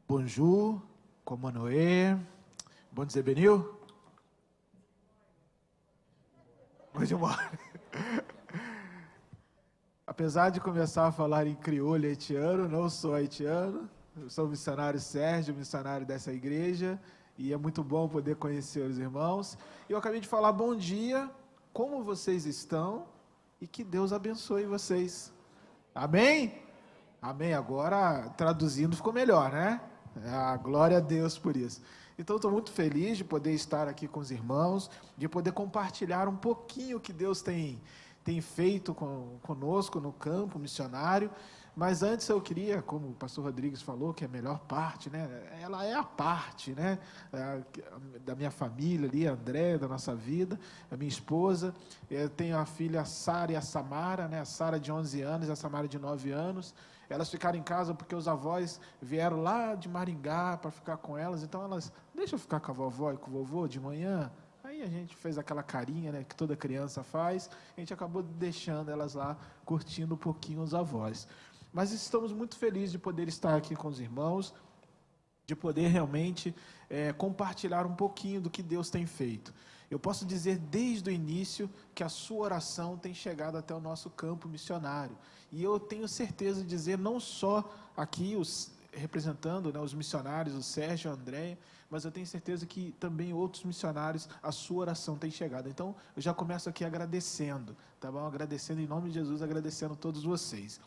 Bonjour, como é? Bom dizer, Benil? Hoje eu moro. Apesar de começar a falar em crioulo haitiano, não sou haitiano. Eu sou o missionário Sérgio, missionário dessa igreja, e é muito bom poder conhecer os irmãos. E eu acabei de falar bom dia, como vocês estão, e que Deus abençoe vocês. Amém? Amém. Agora, traduzindo, ficou melhor, né? Glória a Deus por isso. Então, estou muito feliz de poder estar aqui com os irmãos, de poder compartilhar um pouquinho o que Deus tem feito conosco no campo missionário. Mas antes eu queria, como o pastor Rodrigues falou, que é a melhor parte, né? Ela é a parte, né? Da minha família ali, a André, da nossa vida, a minha esposa. Eu tenho a filha Sara e a Samara, né? A Sara de 11 anos e a Samara de 9 anos. Elas ficaram em casa porque os avós vieram lá de Maringá para ficar com elas. Então elas, deixa eu ficar com a vovó e com o vovô de manhã. Aí a gente fez aquela carinha, né, que toda criança faz. A gente acabou deixando elas lá, curtindo um pouquinho os avós. Mas estamos muito felizes de poder estar aqui com os irmãos, de poder realmente compartilhar um pouquinho do que Deus tem feito. Eu posso dizer desde o início que a sua oração tem chegado até o nosso campo missionário. E eu tenho certeza de dizer, não só aqui representando, né, os missionários, o Sérgio e o André, mas eu tenho certeza que também outros missionários, a sua oração tem chegado. Então, eu já começo aqui agradecendo, tá bom? Agradecendo em nome de Jesus, agradecendo a todos vocês.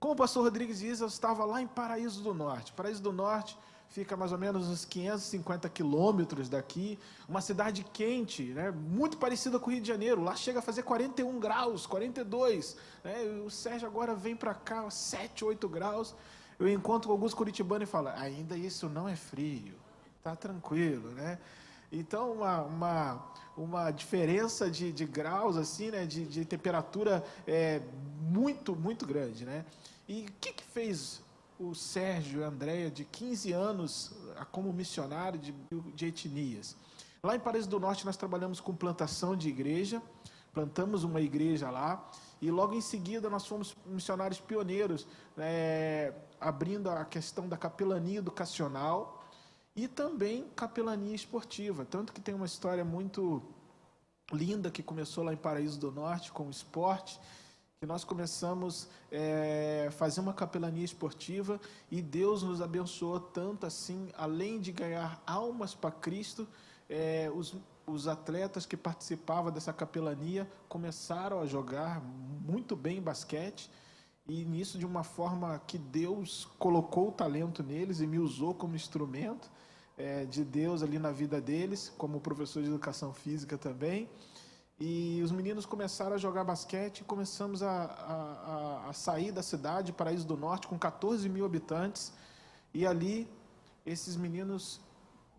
Como o pastor Rodrigues diz, eu estava lá em Paraíso do Norte. Paraíso do Norte fica mais ou menos uns 550 quilômetros daqui, uma cidade quente, né, muito parecida com o Rio de Janeiro. Lá chega a fazer 41 graus, 42. Né, o Sérgio agora vem para cá, 7, 8 graus. Eu encontro com alguns curitibanos e falo, ainda isso não é frio, tá tranquilo, né? Então, uma diferença de graus, assim, né, de temperatura muito, muito grande, né? E o que fez o Sérgio e a Andréia, de 15 anos, como missionário de etnias? Lá em Paraíso do Norte, nós trabalhamos com plantação de igreja, plantamos uma igreja lá, e logo em seguida nós fomos missionários pioneiros, abrindo a questão da capelania educacional e também capelania esportiva, tanto que tem uma história muito linda que começou lá em Paraíso do Norte com o esporte, que nós começamos a fazer uma capelania esportiva e Deus nos abençoou tanto assim, além de ganhar almas para Cristo, os atletas que participavam dessa capelania começaram a jogar muito bem basquete, e nisso de uma forma que Deus colocou o talento neles e me usou como instrumento de Deus ali na vida deles, como professor de educação física também. E os meninos começaram a jogar basquete e começamos a sair da cidade, Paraíso do Norte, com 14 mil habitantes. E ali, esses meninos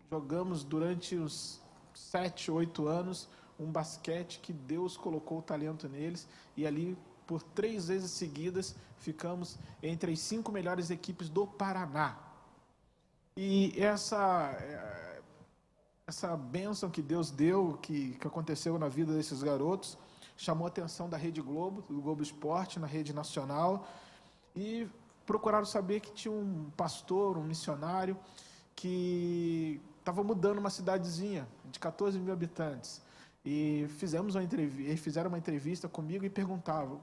jogamos durante uns 7, 8 anos um basquete que Deus colocou o talento neles. E ali, por 3 vezes seguidas, ficamos entre as 5 melhores equipes do Paraná. E essa bênção que Deus deu, que aconteceu na vida desses garotos, chamou a atenção da Rede Globo, do Globo Esporte, na rede nacional, e procuraram saber que tinha um pastor, um missionário, que estava mudando uma cidadezinha de 14 mil habitantes. E fizeram uma entrevista comigo e perguntavam,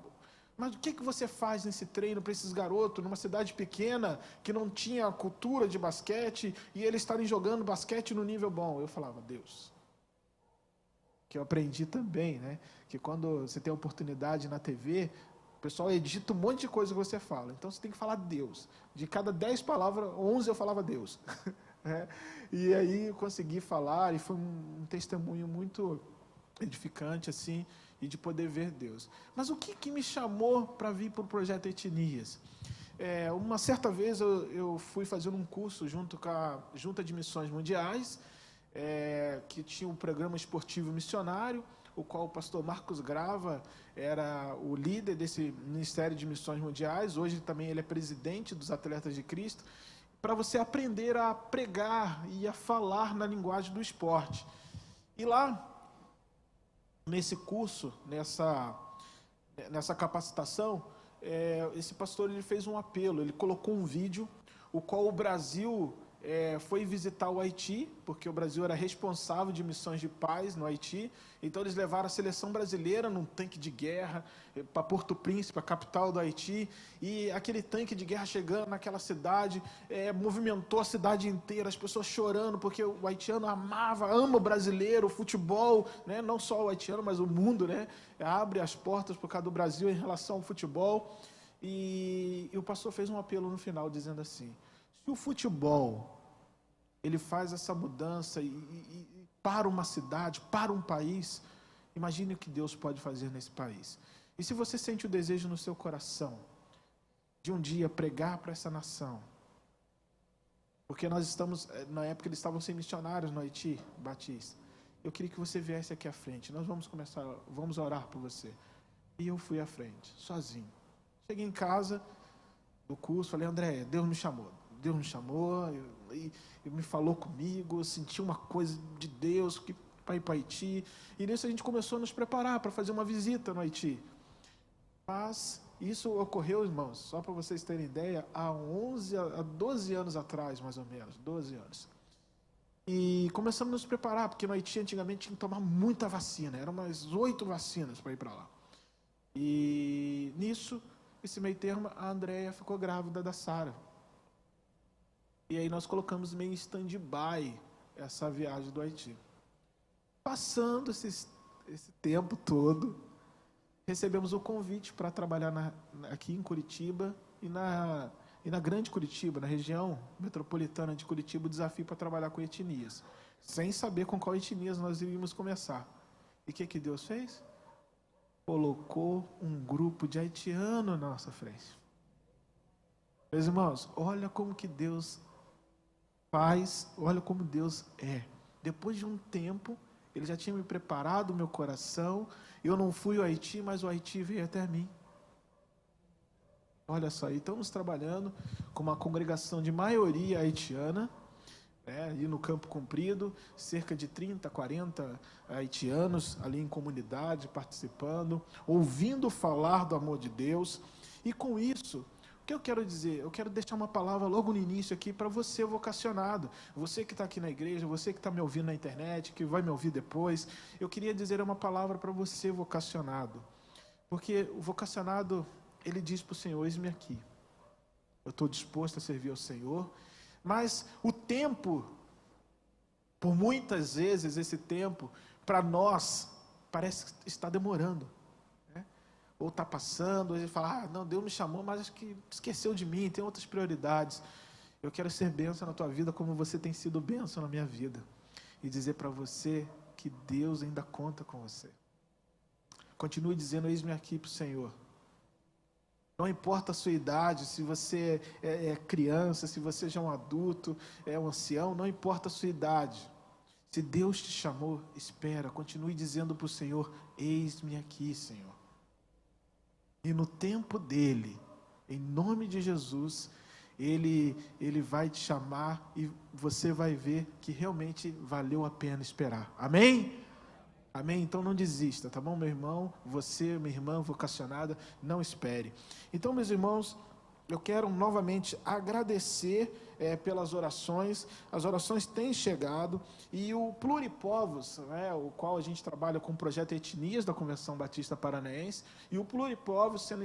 mas o que você faz nesse treino para esses garotos, numa cidade pequena, que não tinha cultura de basquete, e eles estarem jogando basquete no nível bom? Eu falava, Deus. Que eu aprendi também, né? Que quando você tem oportunidade na TV, o pessoal edita um monte de coisa que você fala. Então você tem que falar Deus. De cada 10 palavras, 11 eu falava Deus. E aí eu consegui falar, e foi um testemunho muito edificante, assim, e de poder ver Deus. Mas o que me chamou para vir para o Projeto Etnias? Uma certa vez eu fui fazendo um curso junto com a Junta de Missões Mundiais, que tinha um programa esportivo missionário, o qual o pastor Marcos Grava era o líder desse Ministério de Missões Mundiais. Hoje também ele é presidente dos Atletas de Cristo, para você aprender a pregar e a falar na linguagem do esporte. E lá, nesse curso, nessa capacitação, esse pastor ele fez um apelo, ele colocou um vídeo, o qual o Brasil foi visitar o Haiti, porque o Brasil era responsável de missões de paz no Haiti. Então eles levaram a seleção brasileira num tanque de guerra para Porto Príncipe, a capital do Haiti, e aquele tanque de guerra chegando naquela cidade, movimentou a cidade inteira, as pessoas chorando, porque o haitiano ama o brasileiro, o futebol, né? Não só o haitiano, mas o mundo, né? Abre as portas por causa do Brasil em relação ao futebol. E o pastor fez um apelo no final, dizendo assim: se o futebol ele faz essa mudança e para uma cidade, para um país, imagine o que Deus pode fazer nesse país. E se você sente o desejo no seu coração de um dia pregar para essa nação, porque nós estamos, na época eles estavam sem missionários no Haiti, Batista, eu queria que você viesse aqui à frente, nós vamos orar por você. E eu fui à frente, sozinho. Cheguei em casa do curso, falei: André, Deus me chamou, e me falou comigo, eu senti uma coisa de Deus para ir para Haiti, e nisso a gente começou a nos preparar para fazer uma visita no Haiti. Mas isso ocorreu, irmãos, só para vocês terem ideia, há 12 anos atrás, mais ou menos, 12 anos. E começamos a nos preparar, porque no Haiti antigamente tinha que tomar muita vacina, eram umas 8 vacinas para ir para lá. E nisso, esse meio termo, a Andréia ficou grávida da Sara. E aí nós colocamos meio em stand-by essa viagem do Haiti. Passando esse tempo todo, recebemos o convite para trabalhar aqui em Curitiba e na Grande Curitiba, na região metropolitana de Curitiba, o desafio para trabalhar com etnias, sem saber com qual etnias nós iríamos começar. E o que Deus fez? Colocou um grupo de haitianos na nossa frente. Meus irmãos, olha como que Deus faz, olha como Deus é. Depois de um tempo, Ele já tinha me preparado o meu coração. Eu não fui ao Haiti, mas o Haiti veio até mim. Olha só, estamos trabalhando com uma congregação de maioria haitiana, ali no Campo Comprido, cerca de 30, 40 haitianos ali em comunidade, participando, ouvindo falar do amor de Deus. E com isso, o que eu quero dizer? Eu quero deixar uma palavra logo no início aqui para você vocacionado, você que está aqui na igreja, você que está me ouvindo na internet, que vai me ouvir depois. Eu queria dizer uma palavra para você vocacionado, porque o vocacionado, ele diz para o Senhor: eis-me aqui, eu estou disposto a servir ao Senhor. Mas o tempo, por muitas vezes esse tempo, para nós, parece que está demorando, né? Ou está passando, ou a gente fala: não, Deus me chamou, mas acho que esqueceu de mim, tem outras prioridades. Eu quero ser bênção na tua vida como você tem sido bênção na minha vida, e dizer para você que Deus ainda conta com você. Continue dizendo: eis-me aqui para o Senhor. Não importa a sua idade, se você é criança, se você já é um adulto, é um ancião, não importa a sua idade. Se Deus te chamou, espera, continue dizendo para o Senhor: eis-me aqui, Senhor. E no tempo dele, em nome de Jesus, Ele vai te chamar e você vai ver que realmente valeu a pena esperar. Amém? Amém? Então não desista, tá bom, meu irmão? Você, minha irmã vocacionada, não espere. Então, meus irmãos, eu quero novamente agradecer pelas orações. As orações têm chegado e o Pluripovos, né, o qual a gente trabalha com o projeto Etnias da Convenção Batista Paranaense, e o Pluripovos sendo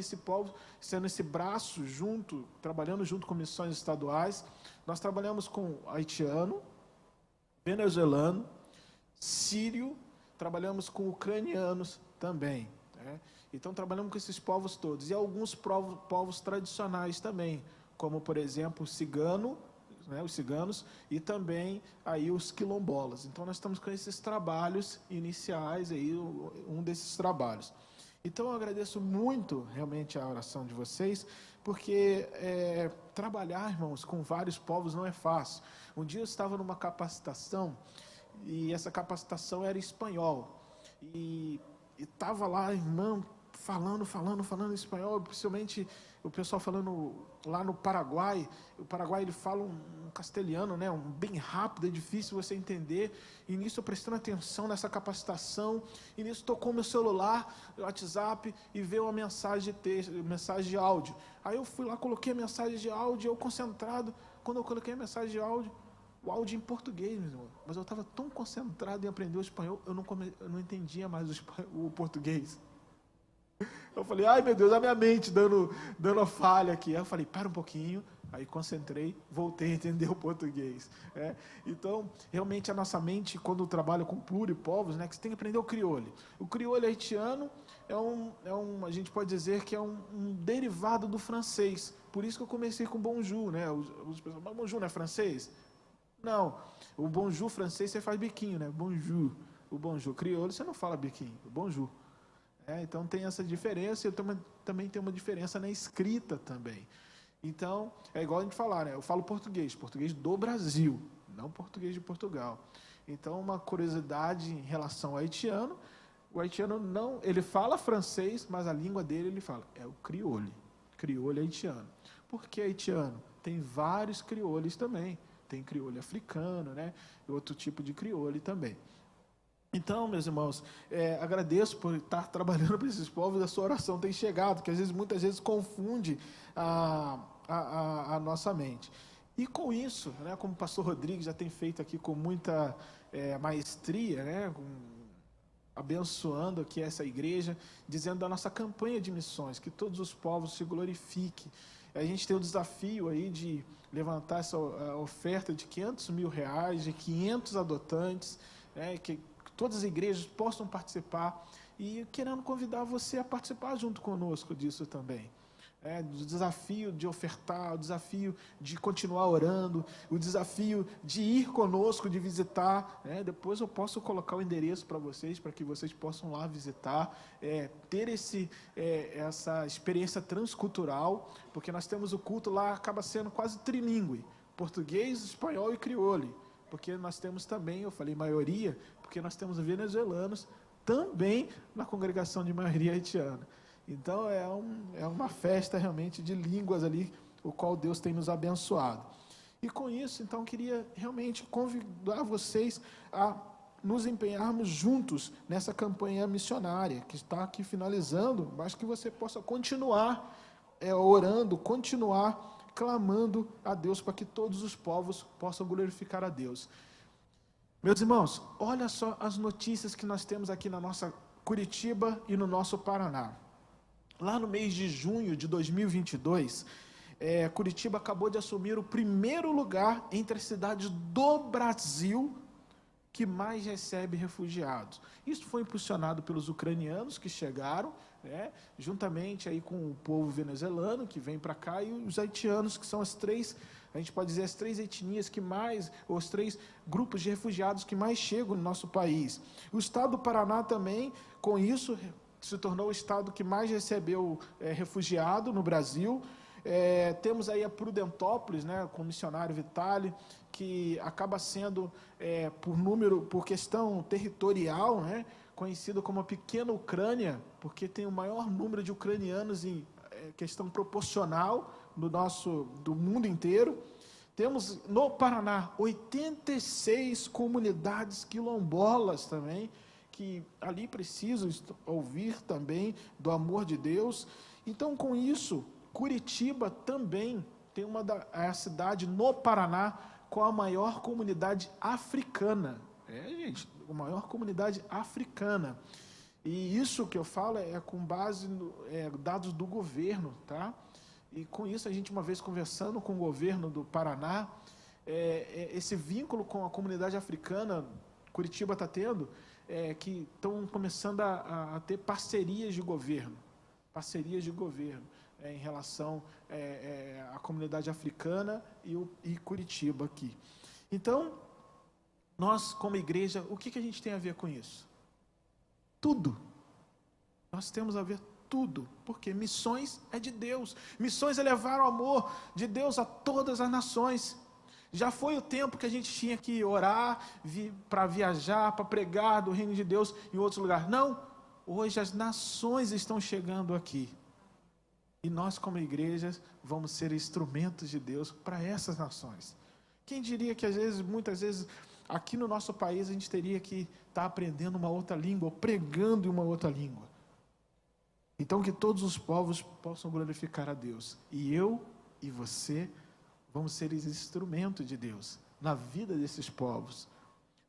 esse braço junto, trabalhando junto com missões estaduais. Nós trabalhamos com haitiano, venezuelano, sírio, trabalhamos com ucranianos também, né? Então trabalhamos com esses povos todos, e alguns povos tradicionais também, como por exemplo o cigano, né, os ciganos, e também aí os quilombolas. Então nós estamos com esses trabalhos iniciais, aí, um desses trabalhos. Então eu agradeço muito realmente a oração de vocês, porque trabalhar, irmãos, com vários povos não é fácil. Um dia eu estava numa capacitação, e essa capacitação era em espanhol, e estava lá, irmão, falando em espanhol, principalmente o pessoal falando lá no Paraguai. O Paraguai, ele fala um castelhano, né, bem rápido, é difícil você entender, e nisso eu prestando atenção nessa capacitação, e nisso tocou meu celular, o WhatsApp, e veio uma mensagem de texto, mensagem de áudio. Aí eu fui lá, coloquei a mensagem de áudio, eu concentrado, quando eu coloquei a mensagem de áudio, o áudio em português, meu irmão. Mas eu estava tão concentrado em aprender o espanhol, eu não entendia mais o português. Eu falei, ai meu Deus, a minha mente dando a falha aqui. Aí eu falei, para um pouquinho, aí concentrei, voltei a entender o português. Então, realmente a nossa mente, quando trabalha com pluripovos, né, que você tem que aprender o crioulo. O crioulo haitiano a gente pode dizer que é um derivado do francês. Por isso que eu comecei com bonjour, né? Os pessoas, mas bonjour não é francês? Não, o bonjour francês você faz biquinho, né? Bonjour. O bonjour crioulo você não fala biquinho, bonjour. Então tem essa diferença, também tem uma diferença na escrita também. Então, é igual a gente falar, né? Eu falo português do Brasil, não português de Portugal. Então, uma curiosidade em relação ao haitiano, o haitiano não, ele fala francês, mas a língua dele ele fala, é o crioulo haitiano. Por que haitiano? Tem vários crioulos também, tem crioulo africano, né? E outro tipo de crioulo também. Então, meus irmãos, agradeço por estar trabalhando para esses povos, a sua oração tem chegado, que muitas vezes confunde a nossa mente. E com isso, né, como o pastor Rodrigues já tem feito aqui com muita maestria, né, abençoando aqui essa igreja, dizendo da nossa campanha de missões, que todos os povos se glorifiquem. A gente tem o desafio aí de levantar essa oferta de R$500 mil, de 500 adotantes, que todas as igrejas possam participar e querendo convidar você a participar junto conosco disso também. Do desafio de ofertar, o desafio de continuar orando, o desafio de ir conosco, de visitar. Depois eu posso colocar o endereço para vocês, para que vocês possam lá visitar, ter essa experiência transcultural, porque nós temos o culto lá, acaba sendo quase trilingüe, português, espanhol e crioulo. Porque nós temos também, eu falei maioria, porque nós temos venezuelanos também na congregação de maioria haitiana. Então é uma festa realmente de línguas ali, o qual Deus tem nos abençoado. E com isso, então, queria realmente convidar vocês a nos empenharmos juntos nessa campanha missionária, que está aqui finalizando, mas que você possa continuar orando, continuar clamando a Deus para que todos os povos possam glorificar a Deus. Meus irmãos, olha só as notícias que nós temos aqui na nossa Curitiba e no nosso Paraná. Lá no mês de junho de 2022, Curitiba acabou de assumir o primeiro lugar entre as cidades do Brasil que mais recebe refugiados. Isso foi impulsionado pelos ucranianos que chegaram, juntamente aí com o povo venezuelano que vem para cá e os haitianos, que são as três etnias que mais, os 3 grupos de refugiados que mais chegam no nosso país. O estado do Paraná também, com isso, se tornou o estado que mais recebeu refugiado no Brasil. Temos aí a Prudentópolis, né, com o missionário Vitale, que acaba sendo, por questão territorial, né, conhecido como a pequena Ucrânia, porque tem o maior número de ucranianos em questão proporcional do mundo inteiro. Temos no Paraná 86 comunidades quilombolas também, que ali precisam ouvir também do amor de Deus. Então, com isso, Curitiba também tem a cidade no Paraná com a maior comunidade africana. Gente, a maior comunidade africana. E isso que eu falo é com base em dados do governo, tá? E com isso, a gente uma vez conversando com o governo do Paraná, esse vínculo com a comunidade africana, Curitiba está tendo, que estão começando a ter parcerias de governo em relação à comunidade africana e Curitiba aqui. Então, nós como igreja, o que a gente tem a ver com isso? Tudo. Nós temos a ver tudo, porque missões é de Deus. Missões é levar o amor de Deus a todas as nações. Já foi o tempo que a gente tinha que orar para viajar, para pregar do reino de Deus em outros lugares. Não, hoje as nações estão chegando aqui. E nós como igrejas vamos ser instrumentos de Deus para essas nações. Quem diria que muitas vezes, aqui no nosso país a gente teria que estar aprendendo uma outra língua, ou pregando em uma outra língua. Então que todos os povos possam glorificar a Deus. E eu e você vamos ser instrumentos de Deus na vida desses povos.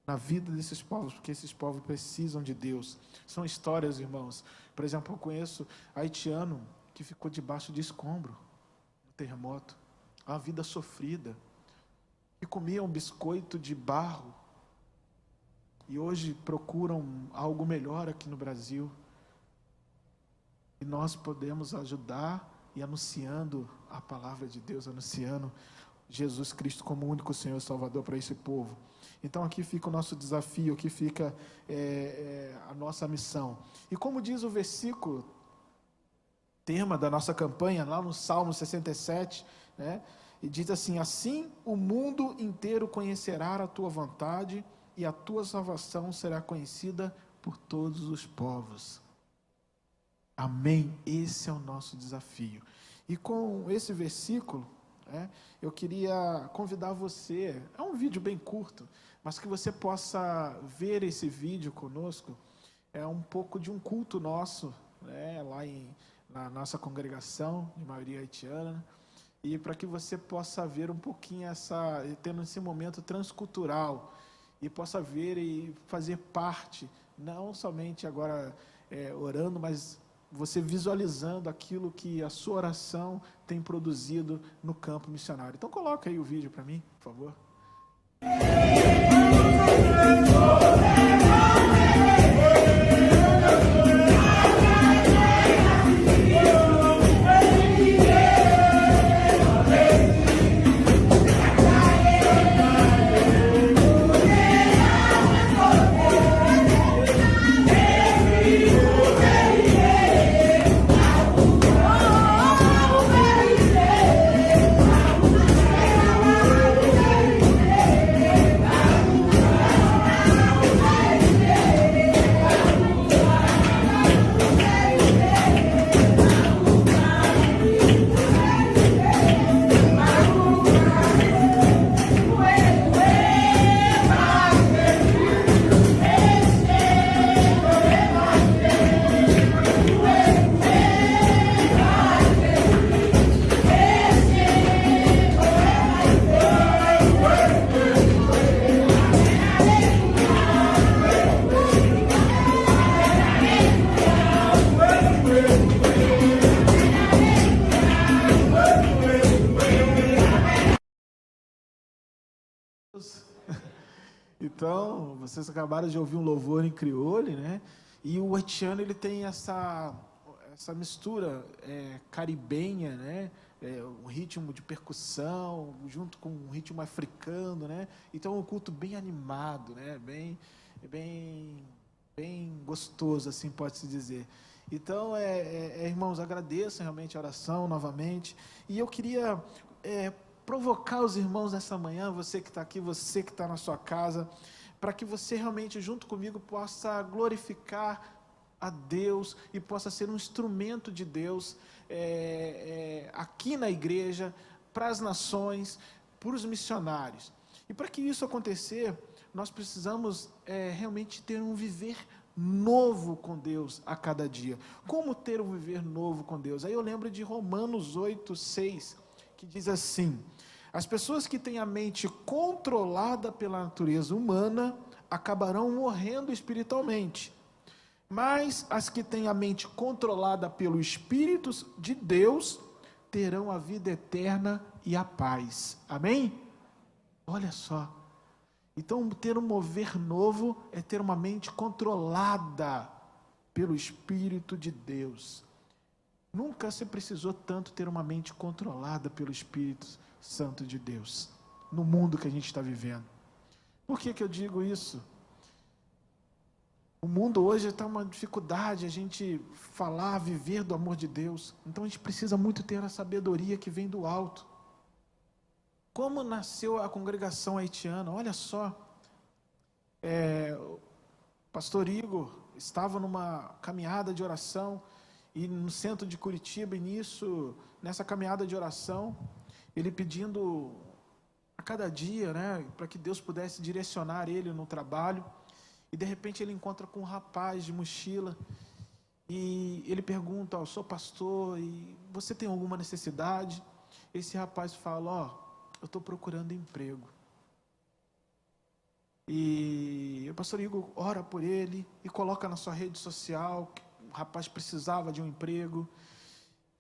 Na vida desses povos, porque esses povos precisam de Deus. São histórias, irmãos. Por exemplo, eu conheço haitiano que ficou debaixo de escombro no terremoto. Uma vida sofrida. E comia um biscoito de barro. E hoje procuram algo melhor aqui no Brasil. E nós podemos ajudar e anunciando a palavra de Deus, anunciando Jesus Cristo como o único Senhor e Salvador para esse povo. Então aqui fica o nosso desafio, aqui fica a nossa missão. E como diz o versículo, tema da nossa campanha, lá no Salmo 67, né? E diz assim: assim o mundo inteiro conhecerá a tua vontade e a tua salvação será conhecida por todos os povos. Amém? Esse é o nosso desafio. E com esse versículo, eu queria convidar você, é um vídeo bem curto, mas que você possa ver esse vídeo conosco, é um pouco de um culto nosso, lá na nossa congregação, de maioria haitiana, e para que você possa ver um pouquinho tendo esse momento transcultural, e possa ver e fazer parte, não somente agora orando, mas você visualizando aquilo que a sua oração tem produzido no campo missionário. Então coloca aí o vídeo para mim, por favor. Então, vocês acabaram de ouvir um louvor em crioulo, né? E o haitiano, ele tem essa mistura caribenha, né? Um ritmo de percussão, junto com um ritmo africano, né? Então, é um culto bem animado, né? Bem gostoso, assim pode-se dizer. Então, irmãos, agradeço realmente a oração novamente. E eu queria provocar os irmãos nessa manhã, você que está aqui, você que está na sua casa, para que você realmente, junto comigo, possa glorificar a Deus e possa ser um instrumento de Deus aqui na igreja, para as nações, para os missionários. E para que isso acontecer, nós precisamos realmente ter um viver novo com Deus a cada dia. Como ter um viver novo com Deus? Aí eu lembro de Romanos 8:6, que diz assim: as pessoas que têm a mente controlada pela natureza humana acabarão morrendo espiritualmente, mas as que têm a mente controlada pelo Espírito de Deus terão a vida eterna e a paz. Amém? Olha só. Então, ter um mover novo é ter uma mente controlada pelo Espírito de Deus. Nunca se precisou tanto ter uma mente controlada pelo Espírito Santo de Deus, no mundo que a gente está vivendo. Por que eu digo isso? O mundo hoje está uma dificuldade, a gente falar, viver do amor de Deus. Então a gente precisa muito ter a sabedoria que vem do alto. Como nasceu a congregação haitiana? Olha só, o pastor Igor estava numa caminhada de oração, e no centro de Curitiba, e nessa caminhada de oração, ele pedindo a cada dia, né, para que Deus pudesse direcionar ele no trabalho, e de repente ele encontra com um rapaz de mochila, e ele pergunta: eu sou pastor, e você tem alguma necessidade? Esse rapaz fala: eu estou procurando emprego. E o pastor Igor ora por ele e coloca na sua rede social que o rapaz precisava de um emprego.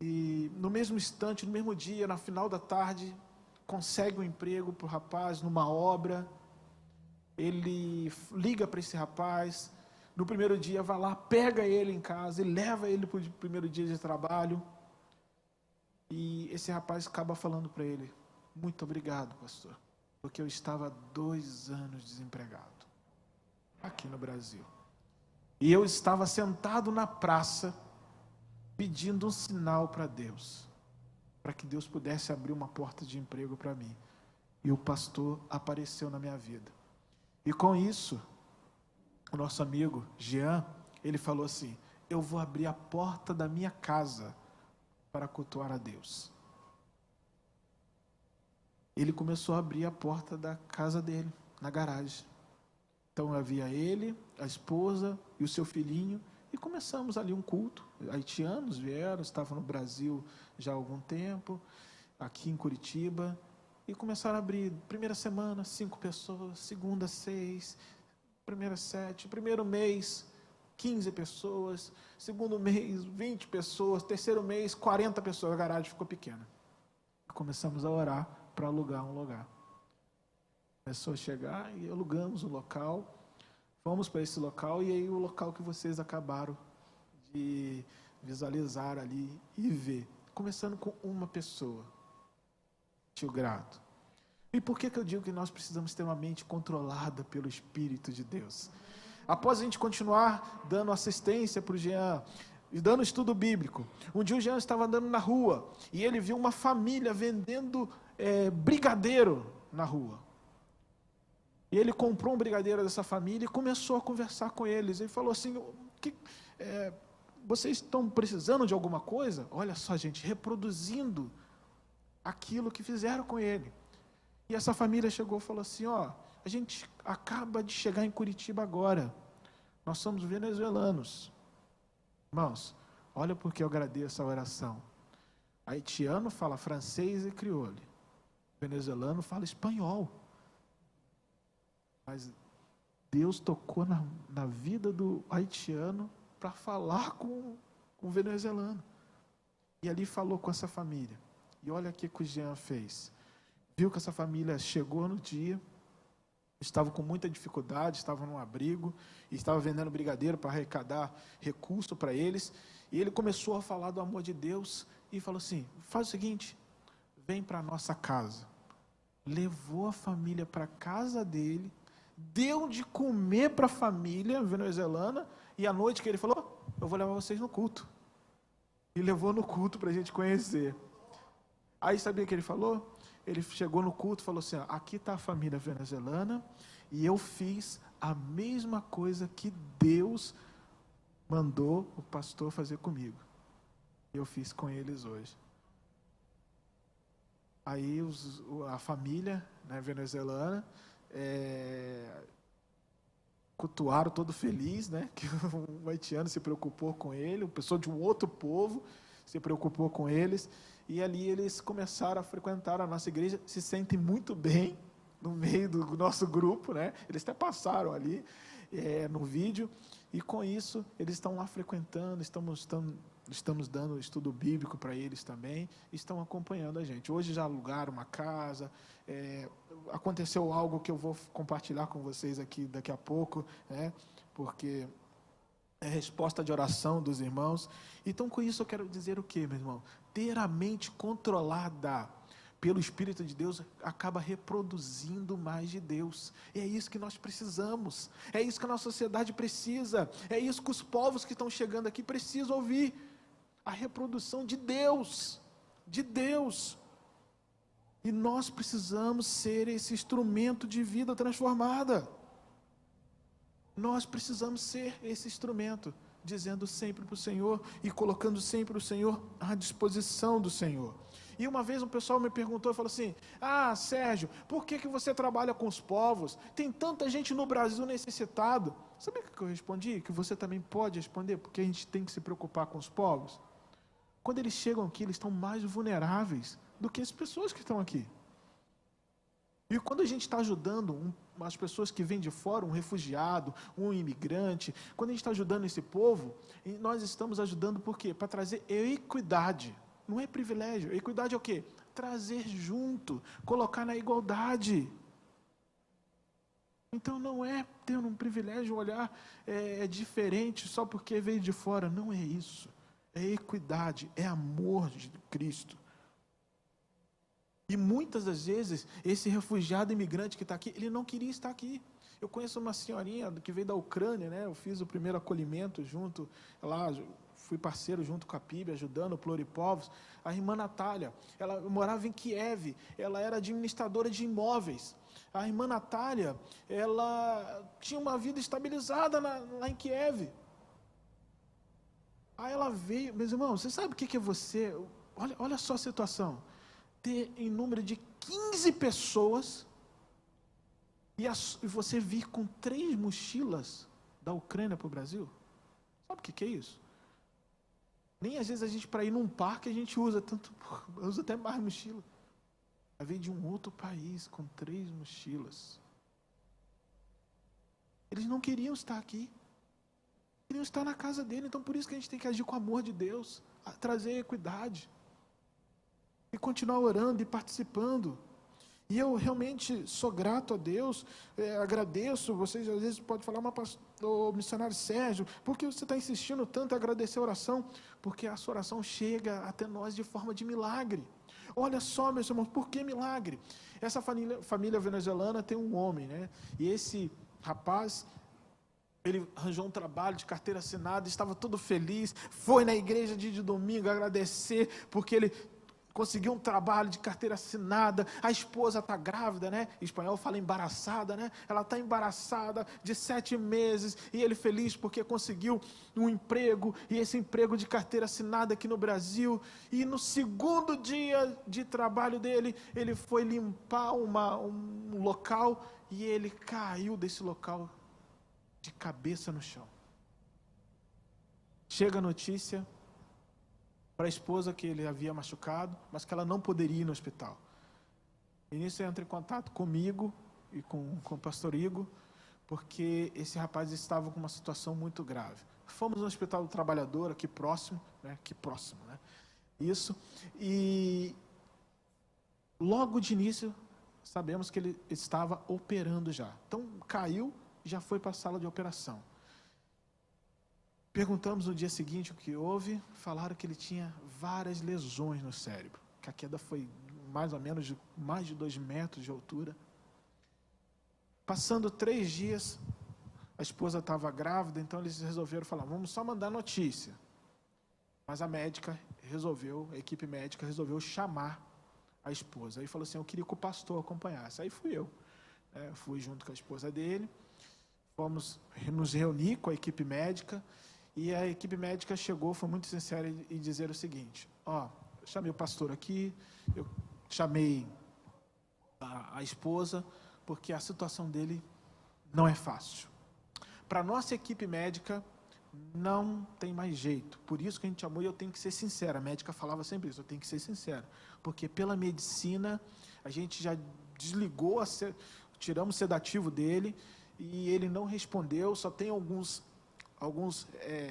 E no mesmo instante, no mesmo dia, na final da tarde, consegue um emprego para o rapaz numa obra. Ele liga para esse rapaz. No primeiro dia vai lá, pega ele em casa e leva ele para o primeiro dia de trabalho. E esse rapaz acaba falando para ele: muito obrigado, pastor, porque eu estava 2 anos desempregado aqui no Brasil. E eu estava sentado na praça pedindo um sinal para Deus, para que Deus pudesse abrir uma porta de emprego para mim. E o pastor apareceu na minha vida. E com isso, o nosso amigo Jean, ele falou assim: eu vou abrir a porta da minha casa para cultuar a Deus. Ele começou a abrir a porta da casa dele, na garagem. Então havia ele, a esposa e o seu filhinho, e começamos ali um culto. Haitianos vieram, estavam no Brasil já há algum tempo, aqui em Curitiba, e começaram a abrir. Primeira semana, 5 pessoas, segunda, 6, primeira 7, primeiro mês, 15 pessoas, segundo mês, 20 pessoas, terceiro mês, 40 pessoas, a garagem ficou pequena. Começamos a orar para alugar um lugar. Começou a chegar e alugamos um local, fomos para esse local, e aí o local que vocês acabaram de visualizar ali e ver, começando com uma pessoa, tio Grato. E por que eu digo que nós precisamos ter uma mente controlada pelo Espírito de Deus? Após a gente continuar dando assistência para o Jean, e dando estudo bíblico, um dia o Jean estava andando na rua, e ele viu uma família vendendo brigadeiro na rua. E ele comprou um brigadeiro dessa família e começou a conversar com eles. Ele falou assim: vocês estão precisando de alguma coisa? Olha só, gente, reproduzindo aquilo que fizeram com ele. E essa família chegou e falou assim: a gente acaba de chegar em Curitiba agora. Nós somos venezuelanos. Irmãos, olha porque eu agradeço a oração. Haitiano fala francês e crioulo. Venezuelano fala espanhol. Mas Deus tocou na vida do haitiano para falar com o venezuelano. E ali falou com essa família. E olha o que o Jean fez. Viu que essa família chegou no dia, estava com muita dificuldade, estava num abrigo, e estava vendendo brigadeiro para arrecadar recurso para eles. E ele começou a falar do amor de Deus e falou assim: faz o seguinte, vem para a nossa casa. Levou a família para a casa dele, deu de comer para a família venezuelana, e à noite que ele falou: eu vou levar vocês no culto. E levou no culto para a gente conhecer. Aí sabia o que ele falou? Ele chegou no culto e falou assim: aqui está a família venezuelana, e eu fiz a mesma coisa que Deus mandou o pastor fazer comigo. Eu fiz com eles hoje. Aí a família, né, venezuelana, cultuaram todo feliz, né, que o haitiano se preocupou com ele, uma pessoa de um outro povo se preocupou com eles, e ali eles começaram a frequentar a nossa igreja, se sentem muito bem no meio do nosso grupo, né? Eles até passaram ali no vídeo, e com isso eles estão lá frequentando, estamos dando estudo bíblico para eles também, estão acompanhando a gente. Hoje já alugaram uma casa, aconteceu algo que eu vou compartilhar com vocês aqui daqui a pouco, né? Porque é resposta de oração dos irmãos. Então, com isso eu quero dizer o quê, meu irmão? Ter a mente controlada pelo Espírito de Deus acaba reproduzindo mais de Deus. E é isso que nós precisamos. É isso que a nossa sociedade precisa. É isso que os povos que estão chegando aqui precisam ouvir. A reprodução de Deus. De Deus. E nós precisamos ser esse instrumento de vida transformada. Nós precisamos ser esse instrumento, dizendo sempre para o Senhor e colocando sempre o Senhor à disposição do Senhor. E uma vez um pessoal me perguntou e falou assim: Sérgio, por que você trabalha com os povos? Tem tanta gente no Brasil necessitado. Sabe o que eu respondi? Que você também pode responder, porque a gente tem que se preocupar com os povos. Quando eles chegam aqui, eles estão mais vulneráveis do que as pessoas que estão aqui. E quando a gente está ajudando as pessoas que vêm de fora, um refugiado, um imigrante, quando a gente está ajudando esse povo, nós estamos ajudando por quê? Para trazer equidade. Não é privilégio. Equidade é o quê? Trazer junto, colocar na igualdade. Então não é ter um privilégio, olhar diferente só porque veio de fora. Não é isso. É equidade, é amor de Cristo. E muitas das vezes, esse refugiado imigrante que está aqui, ele não queria estar aqui. Eu conheço uma senhorinha que veio da Ucrânia, né? Eu fiz o primeiro acolhimento junto, lá, fui parceiro junto com a PIB, ajudando o Pluripovos. A irmã Natália, ela morava em Kiev, ela era administradora de imóveis. A irmã Natália, ela tinha uma vida estabilizada lá em Kiev. Aí ela veio, meus irmãos, você sabe o que é você? Olha só a situação. Ter em número de 15 pessoas e você vir com 3 mochilas da Ucrânia para o Brasil. Sabe o que é isso? Nem às vezes a gente, para ir num parque, a gente usa até mais mochila. Ela veio de um outro país com 3 mochilas. Eles não queriam estar aqui. Queriam estar na casa dele. Então por isso que a gente tem que agir com o amor de Deus, trazer equidade. E continuar orando e participando. E eu realmente sou grato a Deus, agradeço. Vocês às vezes podem falar, mas pastor, missionário Sérgio, por que você está insistindo tanto em agradecer a oração? Porque a sua oração chega até nós de forma de milagre. Olha só, meus irmãos, por que milagre? Essa família venezuelana tem um homem, né? E esse rapaz, ele arranjou um trabalho de carteira assinada, estava todo feliz, foi na igreja de domingo agradecer, porque ele conseguiu um trabalho de carteira assinada. A esposa está grávida, né? Em espanhol fala embaraçada, né? Ela está embaraçada de 7 meses, e ele feliz porque conseguiu um emprego, e esse emprego de carteira assinada aqui no Brasil. E no segundo dia de trabalho dele, ele foi limpar um local, e ele caiu desse local de cabeça no chão. Chega a notícia para a esposa que ele havia machucado, mas que ela não poderia ir no hospital. E nisso entra em contato comigo e com o pastor Igor, porque esse rapaz estava com uma situação muito grave. Fomos no Hospital do Trabalhador, aqui próximo, né? Isso, e logo de início, sabemos que ele estava operando já. Então, caiu e já foi para a sala de operação. Perguntamos no dia seguinte o que houve, falaram que ele tinha várias lesões no cérebro, que a queda foi mais ou menos de mais de 2 metros de altura. Passando 3 dias, a esposa estava grávida, então eles resolveram falar, vamos só mandar notícia. Mas a equipe médica resolveu chamar a esposa. Aí falou assim, eu queria que o pastor acompanhasse. Aí fui eu. Fui junto com a esposa dele, fomos nos reunir com a equipe médica, e a equipe médica chegou, foi muito sincera em dizer o seguinte, eu chamei o pastor aqui, eu chamei a esposa, porque a situação dele não é fácil. Para a nossa equipe médica, não tem mais jeito. Por isso que a gente chamou, e eu tenho que ser sincero. A médica falava sempre isso, eu tenho que ser sincero. Porque pela medicina, a gente já desligou, tiramos o sedativo dele, e ele não respondeu, só tem alguns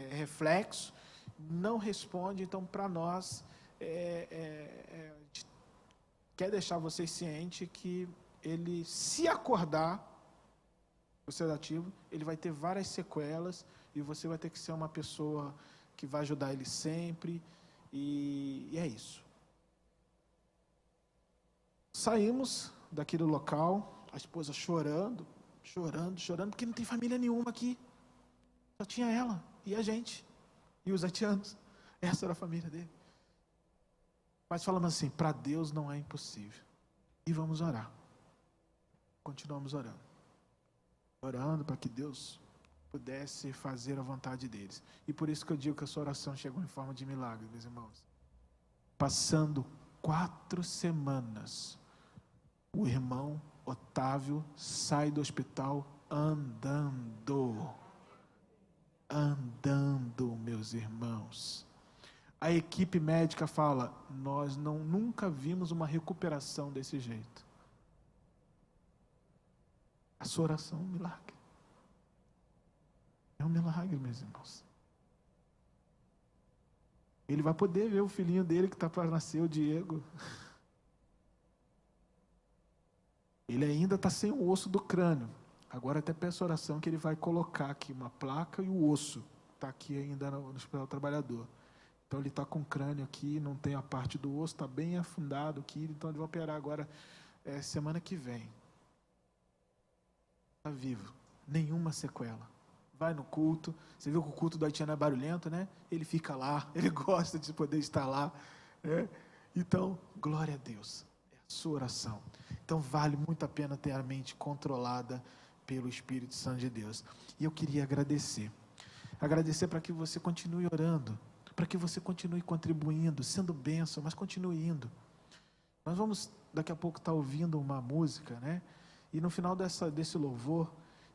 reflexos, não responde. Então, para nós, quer deixar vocês cientes que ele, se acordar, o sedativo, ele vai ter várias sequelas, e você vai ter que ser uma pessoa que vai ajudar ele sempre, e é isso. Saímos daquele local, a esposa chorando, porque não tem família nenhuma aqui. Só tinha ela e a gente, e os haitianos. Essa era a família dele. Mas falamos assim, para Deus não é impossível. E vamos orar. Continuamos orando. Orando para que Deus pudesse fazer a vontade deles. E por isso que eu digo que a sua oração chegou em forma de milagre, meus irmãos. Passando 4 semanas, o irmão Otávio sai do hospital andando, meus irmãos. A equipe médica fala, nós nunca vimos uma recuperação desse jeito. A sua oração é um milagre. É um milagre, meus irmãos. Ele vai poder ver o filhinho dele que está para nascer, o Diego. Ele ainda está sem o osso do crânio. Agora até peço oração que ele vai colocar aqui uma placa e o osso está aqui ainda no Hospital do Trabalhador. Então ele está com o crânio aqui, não tem a parte do osso, está bem afundado aqui, então ele vai operar agora semana que vem. Está vivo, nenhuma sequela. Vai no culto, você viu que o culto do haitiano é barulhento, né? Ele fica lá, ele gosta de poder estar lá, né? Então, glória a Deus, é a sua oração. Então vale muito a pena ter a mente controlada pelo Espírito Santo de Deus. E eu queria agradecer para que você continue orando, para que você continue contribuindo, sendo bênção, mas continue indo. Nós vamos daqui a pouco estar ouvindo uma música, né? E no final desse louvor,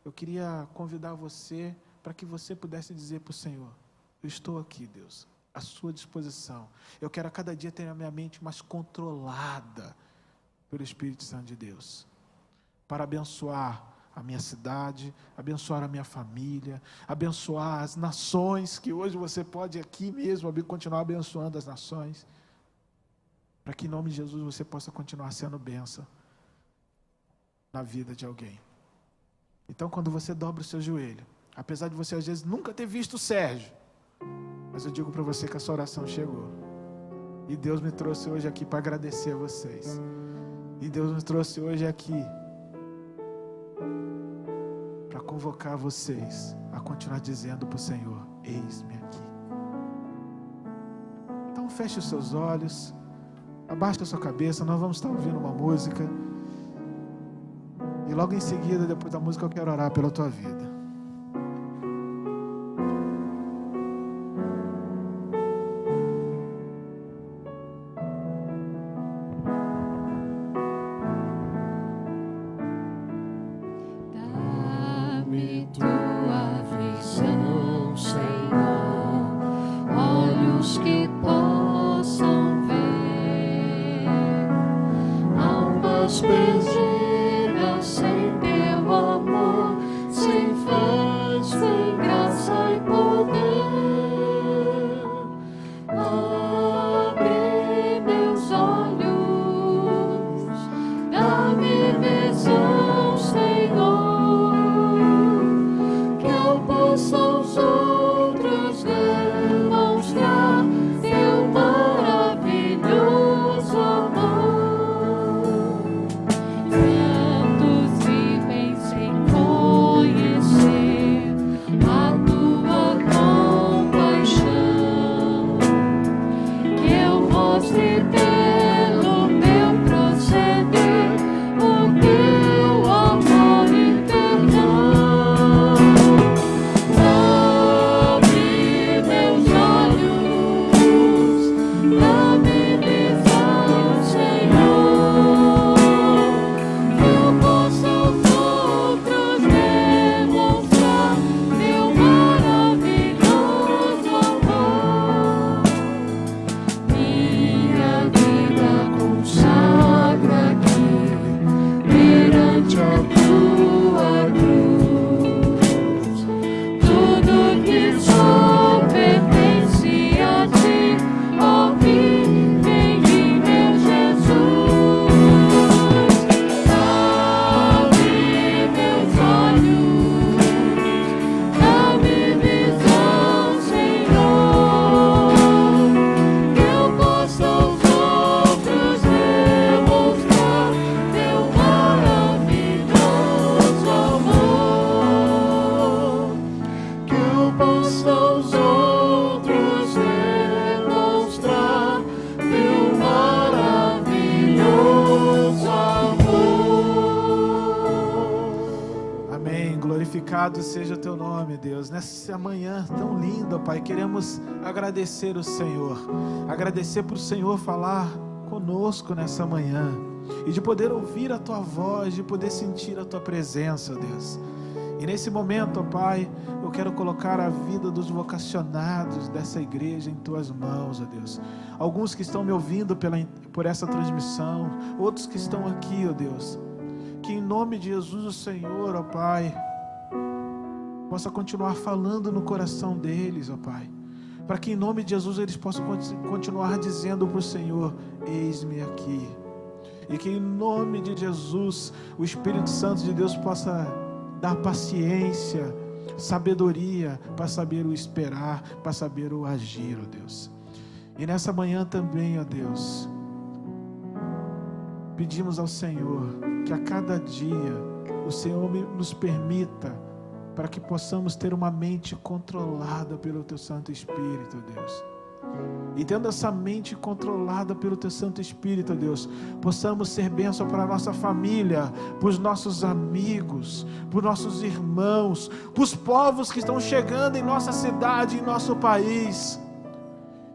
eu queria convidar você para que você pudesse dizer para o Senhor: eu estou aqui, Deus, à sua disposição. Eu quero a cada dia ter a minha mente mais controlada pelo Espírito Santo de Deus, para abençoar a minha cidade, abençoar a minha família, abençoar as nações, que hoje você pode aqui mesmo continuar abençoando as nações, para que em nome de Jesus você possa continuar sendo bênção na vida de alguém. Então, quando você dobra o seu joelho, apesar de você às vezes nunca ter visto o Sérgio, mas eu digo para você que a sua oração chegou. E Deus me trouxe hoje aqui para agradecer a vocês. E Deus me trouxe hoje aqui para convocar vocês a continuar dizendo para o Senhor: eis-me aqui. Então feche os seus olhos, abaixe a sua cabeça, nós vamos estar ouvindo uma música. E logo em seguida, depois da música, eu quero orar pela tua vida. Dá-me tua visão, Senhor, olhos que possam ver, almas perdidas sem teu amor, sem fé, sem graça e poder. Abre meus olhos, dá-me visão, Senhor, que eu possa aos outros demonstrar teu maravilhoso amor. Glorificado seja o teu nome, Deus. Nessa manhã tão linda, Pai, queremos agradecer o Senhor. Agradecer por o Senhor falar conosco nessa manhã. E de poder ouvir a tua voz, de poder sentir a tua presença, Deus. E nesse momento, ó Pai, eu quero colocar a vida dos vocacionados dessa igreja em tuas mãos, ó Deus. Alguns que estão me ouvindo por essa transmissão, outros que estão aqui, ó Deus. Que em nome de Jesus o Senhor, ó Pai, possa continuar falando no coração deles, ó Pai, para que em nome de Jesus eles possam continuar dizendo para o Senhor: eis-me aqui. E que em nome de Jesus o Espírito Santo de Deus possa dar paciência, sabedoria para saber o esperar, para saber o agir, ó Deus. E nessa manhã também, ó Deus, pedimos ao Senhor que a cada dia o Senhor nos permita, para que possamos ter uma mente controlada pelo Teu Santo Espírito, Deus. E tendo essa mente controlada pelo Teu Santo Espírito, Deus, possamos ser bênção para a nossa família, para os nossos amigos, para os nossos irmãos, para os povos que estão chegando em nossa cidade, em nosso país.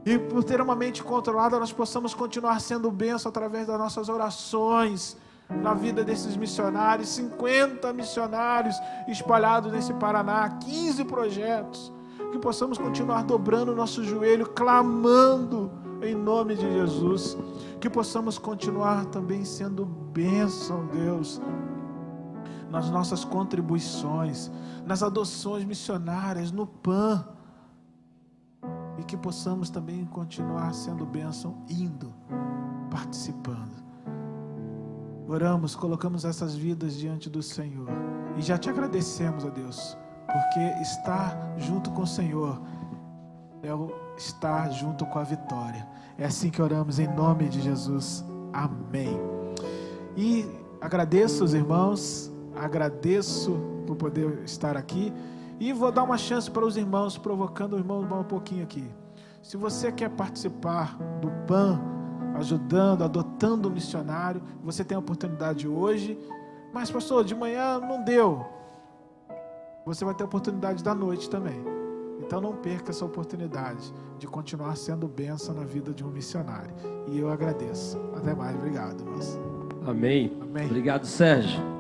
E por ter uma mente controlada, nós possamos continuar sendo bênção através das nossas orações, na vida desses missionários, 50 missionários espalhados nesse Paraná, 15 projetos, que possamos continuar dobrando o nosso joelho, clamando em nome de Jesus, que possamos continuar também sendo bênção, Deus, nas nossas contribuições, nas adoções missionárias, no PAN, e que possamos também continuar sendo bênção, indo, participando. Oramos, colocamos essas vidas diante do Senhor e já te agradecemos, ó Deus, porque estar junto com o Senhor é estar junto com a vitória. É assim que oramos em nome de Jesus. Amém. E agradeço os irmãos, agradeço por poder estar aqui e vou dar uma chance para os irmãos, provocando o irmão um pouquinho aqui. Se você quer participar do PAN, ajudando, adotando um missionário, você tem a oportunidade hoje, mas pastor, de manhã não deu, você vai ter a oportunidade da noite também. Então não perca essa oportunidade de continuar sendo bênção na vida de um missionário. E eu agradeço. Até mais, obrigado, irmãos. Amém. Amém. Obrigado, Sérgio.